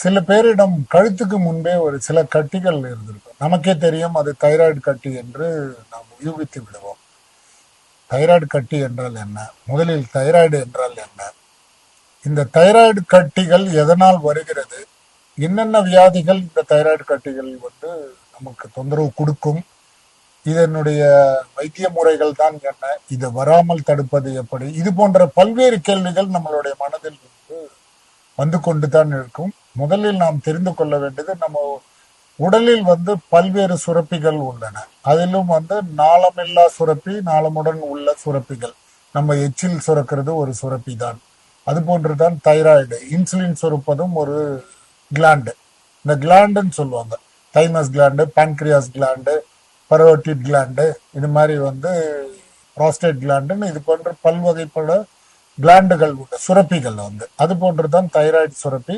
சில பேரிடம் கழுத்துக்கு முன்பே ஒரு சில கட்டிகள் இருந்திருக்கும். நமக்கே தெரியும் அது தைராய்டு கட்டி என்று நாம் யூகித்து விடுவோம். தைராய்டு கட்டி என்றால் என்ன? முதலில் தைராய்டு என்றால் என்ன? இந்த தைராய்டு கட்டிகள் எதனால் வருகிறது? என்னென்ன வியாதிகள் இந்த தைராய்டு கட்டிகள் நமக்கு தொந்தரவு கொடுக்கும்? இதனுடைய வைத்திய முறைகள் தான் என்ன? இதை வராமல் தடுப்பது எப்படி? இது போன்ற பல்வேறு கேள்விகள் நம்மளுடைய மனதில் வந்து கொண்டு தான் இருக்கும். முதலில் நாம் தெரிந்து கொள்ள வேண்டியது, நம்ம உடலில் பல்வேறு சுரப்பிகள் உள்ளன. அதிலும் நாளமில்லா சுரப்பி, நாளமுடன் உள்ள சுரப்பிகள். நம்ம எச்சில் சுரக்கிறது ஒரு சுரப்பி தான். அது போன்றுதான் தைராய்டு. இன்சுலின் சுரப்பதும் ஒரு கிளாண்டு. இந்த கிளாண்டுன்னு சொல்லுவாங்க. Thymus gland, pancreas gland, parotid gland, இது மாதிரி ப்ராஸ்டேட் கிளாண்டுன்னு இது போன்ற பல்வகைப்பட கிளாண்டுகள் உண்டு, சுரப்பிகள் அது போன்றுதான் தைராய்டு சுரப்பி.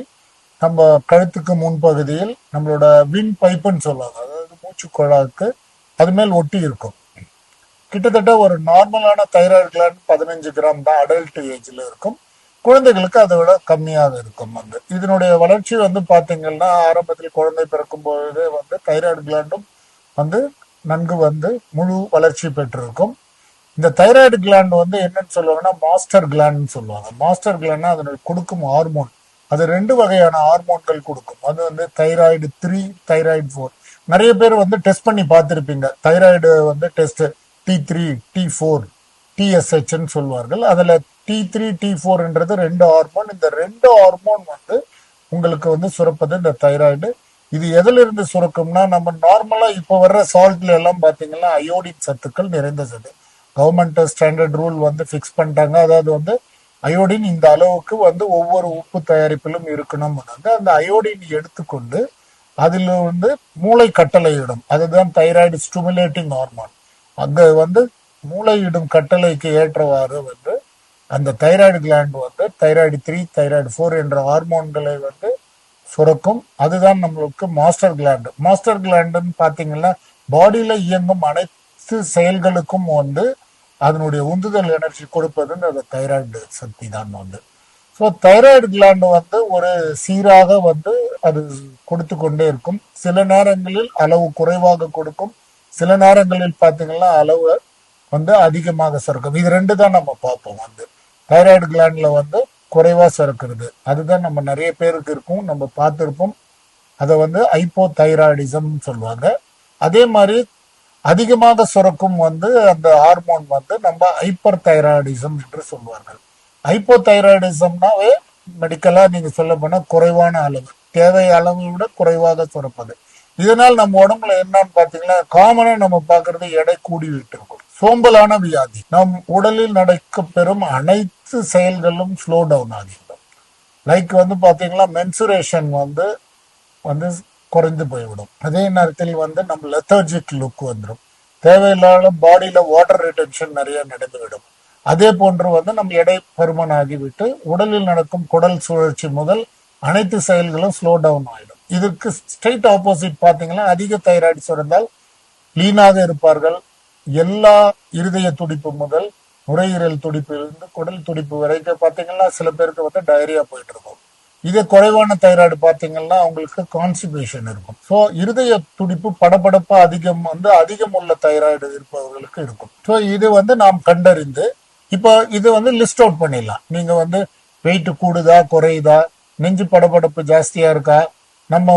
நம்ம கழுத்துக்கு முன்பகுதியில் நம்மளோட வின் பைப்புன்னு சொல்லுவாங்க, அதாவது மூச்சு குழாவுக்கு அது மேல் ஒட்டி இருக்கும். கிட்டத்தட்ட ஒரு நார்மலான தைராய்டு கிளாண்ட் 15 கிராம் தான் அடல்ட் ஏஜ்ல இருக்கும். குழந்தைகளுக்கு அதை விட கம்மியாக இருக்கும். இதனுடைய வளர்ச்சி பாத்தீங்கன்னா, ஆரம்பத்தில் குழந்தை பிறக்கும் பொழுதே தைராய்டு கிளாண்டும் நன்கு முழு வளர்ச்சி பெற்றிருக்கும். இந்த தைராய்டு கிளாண்ட் என்னன்னு சொல்லுவாங்கன்னா மாஸ்டர் கிளாண்ட் சொல்லுவாங்க. மாஸ்டர் கிளாண்ட்னா அதனுடைய கொடுக்கும் ஹார்மோன். அது 2 வகையான ஹார்மோன்கள் கொடுக்கும். அது தைராய்டு 3, தைராய்டு 4. நிறைய பேர் டெஸ்ட் பண்ணி பார்த்திருப்பீங்க. தைராய்டு டெஸ்ட் T3, T4, TSHன்னு சொல்வார்கள். அதுல T3, T4ன்றது 2 ஹார்மோன். இந்த 2 ஹார்மோன் உங்களுக்கு சுரப்பது இந்த தைராய்டு. இது எதுல இருந்து சுரக்கும்னா, நம்ம நார்மலா இப்ப வர்ற சால்ட்ல எல்லாம் பாத்தீங்கன்னா அயோடின் சத்துக்கள் நிறைந்த சத்து. கவர்மெண்ட் ஸ்டாண்டர்ட் ரூல் ஃபிக்ஸ் பண்ணிட்டாங்க. அதாவது அயோடின் இந்த அளவுக்கு ஒவ்வொரு உப்பு தயாரிப்பிலும் இருக்கணும். அந்த அயோடின் எடுத்துக்கொண்டு அதில் மூளை கட்டளையிடும். அதுதான் தைராய்டு ஸ்டிமுலேட்டிங் ஹார்மோன். அங்க மூளையிடும் கட்டளைக்கு ஏற்றவாறு அந்த தைராய்டு கிளாண்ட் தைராய்டு 3, தைராய்டு 4 என்ற ஹார்மோன்களை சுரக்கும். அதுதான் நம்மளுக்கு மாஸ்டர் கிளாண்ட். மாஸ்டர் கிளாண்டுன்னு பாத்தீங்கன்னா பாடியில இயங்கும் அனைத்து செயல்களுக்கும் அதனுடைய உந்துதல் எனர்ஜி கொடுப்பது அந்த தைராய்டு சக்தி தான். ஸோ தைராய்டு கிளாண்ட் ஒரு சீராக அது கொடுத்து கொண்டே இருக்கும். சில நேரங்களில் அளவு குறைவாக கொடுக்கும், சில நேரங்களில் பாத்தீங்கன்னா அளவு அதிகமாக சுரக்கும். இது 2 தான் நம்ம பார்ப்போம். தைராய்டு கிளாண்ட்ல குறைவா சுரக்கிறது, அதுதான் நம்ம நிறைய பேருக்கு இருக்கும், நம்ம பார்த்திருப்போம். அதை ஹைப்போ தைராய்டிசம் சொல்லுவாங்க. அதே மாதிரி அதிகமாக சுரக்கும் அந்த ஹார்மோன் நம்ம ஹைப்பர் தைராய்டிசம் என்று சொல்வார்கள். ஹைப்போ தைராய்டிசம்னாவே மெடிக்கலா நீங்க சொல்ல போனா குறைவான அளவு, தேவை அளவை விட குறைவாக சுரப்பது. இதனால் நம்ம உடம்புல என்னன்னு பாத்தீங்கன்னா, காமனா நம்ம பாக்குறது எடை கூடி விட்டு இருக்கும். சோம்பலான வியாதி. நம் உடலில் நடைபெறும் அனைத்து செயல்களும் ஸ்லோ டவுன் ஆகிடும். லைக் பாத்தீங்கன்னா மென்சுரேஷன் குறைந்து போய்விடும். அதே நேரத்தில் நம்ம லெத்தர்ஜிக் லுக் வந்துடும். தேவையில்லாத பாடியில வாட்டர் ரிட்டென்ஷன் நிறைய நடந்துவிடும். அதே போன்று நம்ம எடை பருமன் ஆகிவிட்டு உடலில் நடக்கும் குடல் சுழற்சி முதல் அனைத்து செயல்களும் ஸ்லோ டவுன் ஆகிடும். இதற்கு ஸ்ட்ரெயிட் ஆப்போசிட் பாத்தீங்கன்னா, அதிக தைராய்டு சுரந்தால் லீனாக இருப்பார்கள். எல்லா இருதய துடிப்பு முதல் நுரையீரல் துடிப்பிலிருந்து குடல் துடிப்பு வரைக்கும் பாத்தீங்கன்னா சில பேருக்கு டயரியா போயிட்டு இருக்கும். இதே குறைவான தைராய்டு பாத்தீங்கன்னா அவங்களுக்கு கான்ஸ்டிபேஷன் இருக்கும். ஸோ இருதய துடிப்பு படபடப்பா அதிகம் உள்ள தைராய்டு இருப்பவர்களுக்கு இருக்கும். ஸோ இது நாம் கண்டறிந்து இப்போ இது லிஸ்ட் அவுட் பண்ணிடலாம். நீங்க வெயிட் கூடுதா குறையுதா, நெஞ்சு படபடப்பு ஜாஸ்தியா இருக்கா, நம்ம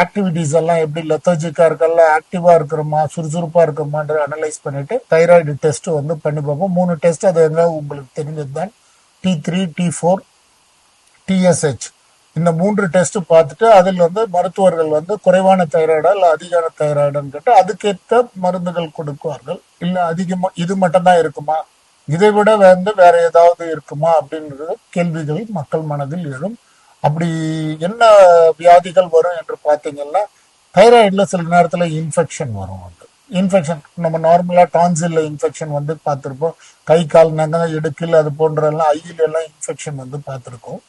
ஆக்டிவிட்டிஸ் எல்லாம் எப்படி லெத்தர்ஜிக்கா இருக்கல்ல, ஆக்டிவா இருக்கிறோமா, சுறுசுறுப்பா இருக்கிறோமான்ற அனலைஸ் பண்ணிட்டு தைராய்டு டெஸ்ட் பண்ணி பார்ப்போம். 3 டெஸ்ட் அது எங்க உங்களுக்கு தெரிஞ்சதுதான். T3, T4, TSH. இந்த 3 டெஸ்ட் பார்த்துட்டு அதில் மருத்துவர்கள் குறைவான தைராய்டா இல்ல அதிகான தைராய்டுன்னு கேட்டு அதுக்கேற்ற மருந்துகள் கொடுக்குவார்கள். இல்ல அதிகமா இது மட்டும் தான் இருக்குமா, இதை விட வேற ஏதாவது இருக்குமா அப்படின்றது கேள்விகள் மக்கள் மனதில் எழும். அப்படி என்ன வியாதிகள் வரும் என்று பாத்தீங்கன்னா, தைராய்டுல சில நேரத்துல இன்ஃபெக்ஷன் வரும். இன்ஃபெக்ஷன் நம்ம நார்மலா டான்சில்ல இன்ஃபெக்ஷன் பார்த்திருப்போம். கை கால் நகை இடுக்கில் அது போன்ற எல்லாம் ஐயில எல்லாம் இன்ஃபெக்ஷன் பார்த்திருக்கோம்.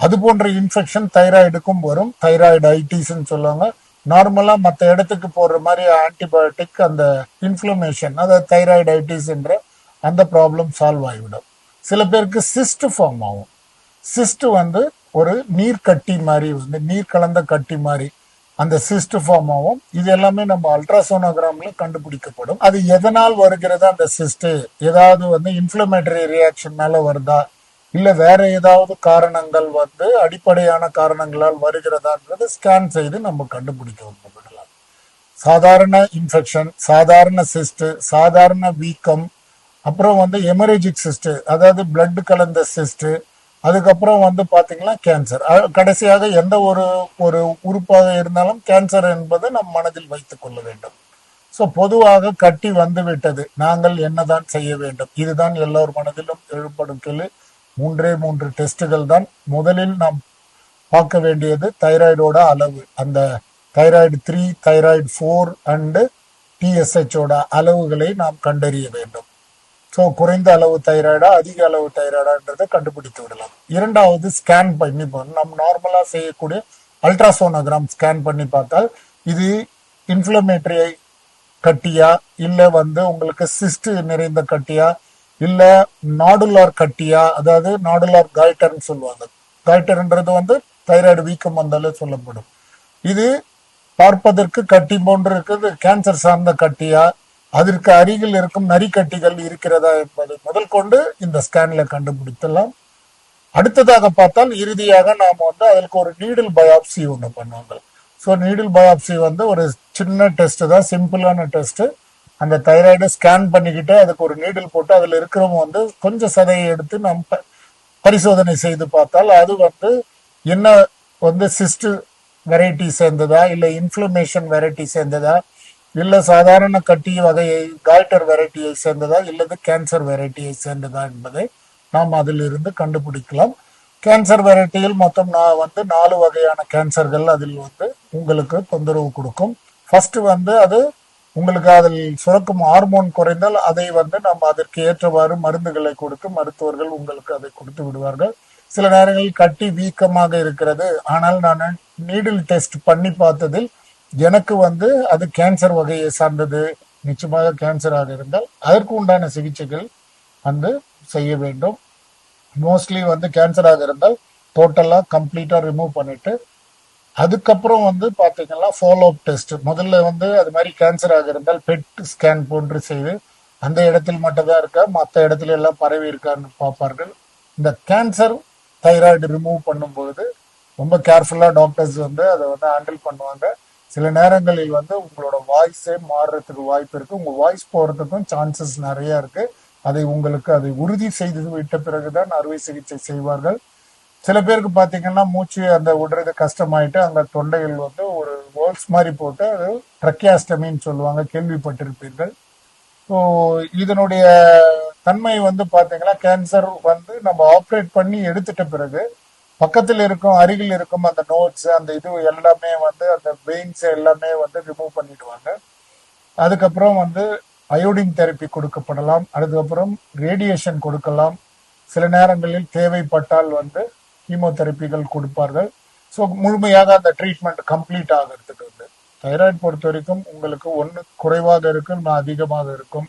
அது போன்ற இன்ஃபெக்ஷன் தைராய்டுக்கும் வரும். தைராய்டு ஐட்டிஸ்ன்னு சொல்லுவாங்க. நார்மலா மற்ற இடத்துக்கு போடுற மாதிரி ஆன்டிபயோட்டிக் அந்த இன்ஃப்ளமேஷன், அதாவது தைராய்டு ஐட்டிஸ் என்ற அந்த ப்ராப்ளம் சால்வ் ஆகிவிடும். சில பேருக்கு சிஸ்ட் ஃபார்ம் ஆகும். சிஸ்ட் ஒரு நீர் கட்டி மாதிரி வந்து நீர் கலந்த கட்டி மாதிரி அந்த சிஸ்ட் ஃபார்ம் ஆகும். இது எல்லாமே நம்ம அல்ட்ராசோனோகிராம்ல கண்டுபிடிக்கப்படும். அது எதனால் வருகிறது அந்த சிஸ்ட், ஏதாவது வந்து இன்ஃப்ளமேட்டரி ரியாக்ஷன்னால வருதா, இல்ல வேற ஏதாவது காரணங்கள் வந்து அடிப்படையான காரணங்களால் வருகிறதான்றது ஸ்கேன் செய்து நம்ம கண்டுபிடிக்க விடலாம். சாதாரண இன்ஃபெக்ஷன், சாதாரண சிஸ்ட், சாதாரண வீக்கம், அப்புறம் வந்து எமரேஜிக் சிஸ்ட் அதாவது பிளட் கலந்த சிஸ்ட், அதுக்கப்புறம் வந்து பாத்தீங்கன்னா கேன்சர், கடைசியாக எந்த ஒரு ஒரு உறுப்பாக இருந்தாலும் கேன்சர் என்பதை நம் மனதில் வைத்துக் கொள்ள வேண்டும். ஸோ பொதுவாக கட்டி வந்து விட்டது, நாங்கள் என்னதான் செய்ய வேண்டும்? இதுதான் எல்லோர் மனதிலும் எழுப்படும் கேள்வி. மூன்று டெஸ்ட்டுகள் தான். முதலில் நாம் பார்க்க வேண்டியது தைராய்டோட அளவு. அந்த தைராய்டு 3, தைராய்டு 4 அண்டு டிஎஸ்ஹெச்சோட அளவுகளை நாம் கண்டறிய வேண்டும். ஸோ குறைந்த அளவு தைராய்டா அதிக அளவு தைராய்டான்றதை கண்டுபிடித்து விடலாம். இரண்டாவது ஸ்கேன் பண்ணி நம்ம நார்மலா செய்யக்கூடிய அல்ட்ராசோனோகிராம் ஸ்கேன் பண்ணி பார்த்தால் இது இன்ஃப்ளமேட்டரி கட்டியா, இல்ல வந்து உங்களுக்கு சிஸ்ட் நிறைந்த கட்டியா, இல்ல நாடுலார் கட்டியா, அதாவது நாடுலார் காய்டர்னு சொல்லுவாங்க. காய்டர்ன்றது வந்து தைராய்டு வீக்கம் வந்தாலே சொல்லப்படும். இது பார்ப்பதற்கு கட்டி போன்று இருக்குது, கேன்சர் சார்ந்த கட்டியா, அதற்கு அருகில் இருக்கும் நரிக்கட்டிகள் இருக்கிறதா என்பதை முதல் கொண்டு இந்த ஸ்கேன்ல கண்டுபிடித்தலாம். அடுத்ததாக பார்த்தால் இறுதியாக நாம் வந்து அதற்கு ஒரு நீடில் பயாப்சி ஒன்று பண்ணுவாங்க. ஸோ நீடில் பயாப்சி வந்து ஒரு சின்ன டெஸ்ட் தான், சிம்பிளான டெஸ்ட். அந்த தைராய்டை ஸ்கேன் பண்ணிக்கிட்டு அதுக்கு ஒரு நீடில் போட்டு அதில் இருக்கிறவங்க வந்து கொஞ்சம் சதையை எடுத்து நாம் பரிசோதனை செய்து பார்த்தால் அது வந்து என்ன வந்து சிஸ்ட் வெரைட்டி சேர்ந்ததா, இல்லை இன்ஃப்ளமேஷன் வெரைட்டி சேர்ந்ததா, இல்ல சாதாரண கட்டி வகையை காய்டர் வெரைட்டியை சேர்ந்ததா, இல்லது கேன்சர் வெரைட்டியை சேர்ந்ததா என்பதை நாம் அதிலிருந்து கண்டுபிடிக்கலாம். கேன்சர் வெரைட்டியில் மொத்தம் நான் வந்து 4 வகையான கேன்சர்கள் அதில் வந்து உங்களுக்கு தொந்தரவு கொடுக்கும். ஃபர்ஸ்ட் வந்து அது உங்களுக்கு அதில் சுரக்கும் ஹார்மோன் குறைந்தால் அதை வந்து நம்ம அதற்கு ஏற்றவாறு மருந்துகளை கொடுத்து மருத்துவர்கள் உங்களுக்கு அதை கொடுத்து விடுவார்கள். சில நேரங்களில் கட்டி வீக்கமாக இருக்கிறது, ஆனால் நான் நீடில் டெஸ்ட் பண்ணி பார்த்ததில் எனக்கு வந்து அது கேன்சர் வகையை சார்ந்தது, நிச்சயமாக கேன்சராக இருந்தால் அதற்கு உண்டான சிகிச்சைகள் வந்து செய்ய வேண்டும். மோஸ்ட்லி வந்து கேன்சராக இருந்தால் டோட்டலா கம்ப்ளீட்டா ரிமூவ் பண்ணிட்டு அதுக்கப்புறம் வந்து பாத்தீங்கன்னா ஃபாலோ அப் டெஸ்ட், முதல்ல வந்து அது மாதிரி கேன்சராக இருந்தால் பெட் ஸ்கேன் போன்று செய்து அந்த இடத்தில் மட்டும் தான் இருக்கா, மற்ற இடத்துல எல்லாம் பரவி இருக்கான்னு பார்ப்பார்கள். இந்த கேன்சர் தைராய்டு ரிமூவ் பண்ணும்பொழுது ரொம்ப கேர்ஃபுல்லா டாக்டர்ஸ் வந்து அதை வந்து ஹேண்டில் பண்ணுவாங்க. சில நேரங்களில் வந்து உங்களோட வாய்ஸே மாறுறதுக்கு வாய்ப்பு இருக்கு, உங்க வாய்ஸ் போறதுக்கும் சான்சஸ் நிறைய இருக்கு. அதை உங்களுக்கு அதை உறுதி செய்து விட்ட பிறகுதான் அறுவை சிகிச்சை செய்வார்கள். சில பேருக்கு பாத்தீங்கன்னா மூச்சு அந்த விடுறது கஷ்டமாயிட்டு அந்த தொண்டையில் வந்து ஒரு ஹோல்ஸ் மாதிரி போட்டு அது ட்ரக்கியாஸ்டமின்னு சொல்லுவாங்க, கேள்விப்பட்டிருப்பீர்கள். ஸோ இதனுடைய தன்மை வந்து பாத்தீங்கன்னா கேன்சர் வந்து நம்ம ஆப்ரேட் பண்ணி எடுத்துட்ட பிறகு பக்கத்தில் இருக்கும் அருகில் இருக்கும் அந்த நோட்ஸ் அந்த இது எல்லாமே வந்து அந்த வெயின்ஸ் எல்லாமே வந்து ரிமூவ் பண்ணிடுவாங்க. அதுக்கப்புறம் வந்து அயோடின் தெரப்பி கொடுக்கப்படலாம், அதுக்கப்புறம் ரேடியேஷன் கொடுக்கலாம், சில நேரங்களில் தேவைப்பட்டால் வந்து கீமோதெரப்பிகள் கொடுப்பார்கள். ஸோ முழுமையாக அந்த ட்ரீட்மெண்ட் கம்ப்ளீட் ஆகிறதுக்கு வந்து தைராய்டு பொறுத்த வரைக்கும் உங்களுக்கு ஒன்று குறைவாக இருக்கும், அதிகமாக இருக்கும்.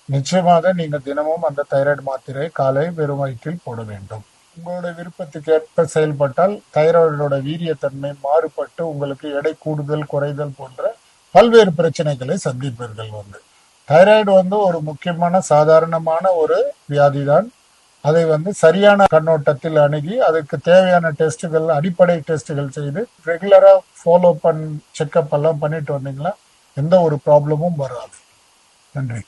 நிச்சயமாக நீங்க தினமும் அந்த தைராய்டு மாத்திரை காலை வெறும் வயிற்றில் போட வேண்டும். உங்களோட விருப்பத்துக்கு ஏற்ப செயல்பட்டால் தைராய்டோட வீரியத்தன்மை மாறுபட்டு உங்களுக்கு எடை கூடுதல் குறைதல் போன்ற பல்வேறு பிரச்சனைகளை சந்திப்பீர்கள். வந்து தைராய்டு வந்து ஒரு முக்கியமான சாதாரணமான ஒரு வியாதி தான். அதை வந்து சரியான கண்ணோட்டத்தில் அணுகி அதுக்கு தேவையான டெஸ்ட்டுகள் அடிப்படை டெஸ்ட்டுகள் செய்து ரெகுலரா ஃபாலோ செக்அப் எல்லாம் பண்ணிட்டு வந்தீங்களா எந்த ஒரு ப்ராப்ளமும் வராது. நன்றி.